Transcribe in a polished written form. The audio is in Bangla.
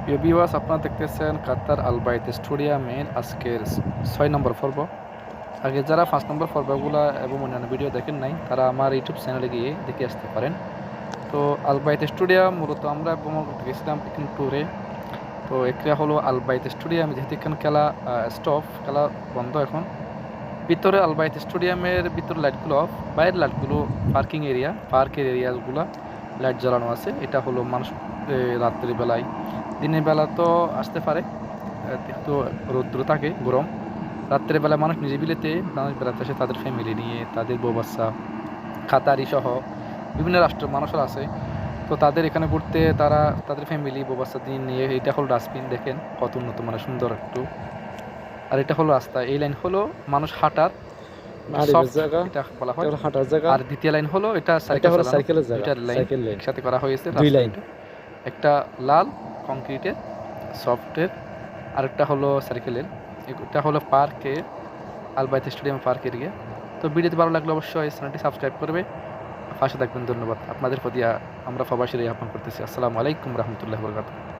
প্রিয় ভিউয়ার্স, আপনারা দেখতেছেন কাতার আল বাইত স্টেডিয়ামের আজকের 6 নম্বর পর্ব। আগে যারা 5 নম্বর পর্বগুলো এবং অন্যান্য ভিডিও দেখেন নাই, তারা আমার ইউটিউব চ্যানেলে গিয়ে দেখে আসতে পারেন। তো আল বাইত স্টেডিয়াম মূলত আমরা ভ্রমণ করতে গেছিলাম পিকনিক ট্যুরে। তো একটা হলো আল বাইত স্টেডিয়াম, যেহেতু এখানে খেলা বন্ধ এখন। ভিতরে আল বাইত স্টেডিয়ামের ভিতরে লাইটগুলো অফ, বাইরের লাইটগুলো পার্কের এরিয়াগুলো লাইট জ্বালানো আছে। এটা হলো মানুষ রাত্রের বেলায়, দিনের বেলা তো আসতে পারে, যেহেতু রৌদ্র থাকে, গরম। রাত্রের বেলা মানুষ মানুষ বেড়াতে আসে তাদের ফ্যামিলি নিয়ে, তাদের বউ বাচ্চা, কাতারি সহ বিভিন্ন রাষ্ট্রের মানুষরা আছে। তো তাদের এখানে ঘুরতে তারা তাদের ফ্যামিলি বউ বাচ্চা নিয়ে, এটা হলো ডাস্টবিন, দেখেন কত উন্নত মানে সুন্দর একটু। আর এটা হলো রাস্তা, এই লাইন হলো মানুষ হাঁটার সফট, এটা বলা হয়। হাঁটার জায়গা। আর দ্বিতীয় লাইন হলো এটা এটা সাইকেল হলো চালানো। সাইকেলের জায়গা, দুইটা লাইন সাইকেল লেন, একসাথে করা হয়েছে। দুই লাইন। একটা লাল কংক্রিটের সফটের, আরেকটা হলো সার্কেলের। এটা হলো পার্কে, আল বাইত স্টেডিয়াম পার্ক এরিয়া। তো ভিডিওতে ভালো লাগলে অবশ্যই চ্যানেলটি সাবস্ক্রাইব করবে, পাশে থাকবেন। ধন্যবাদ আপনাদের প্রতি। আমরা প্রবাসীরাই আহ্বান করতেছি। আসসালামু আলাইকুম রহমতুল্লাহ বরকাতুহু।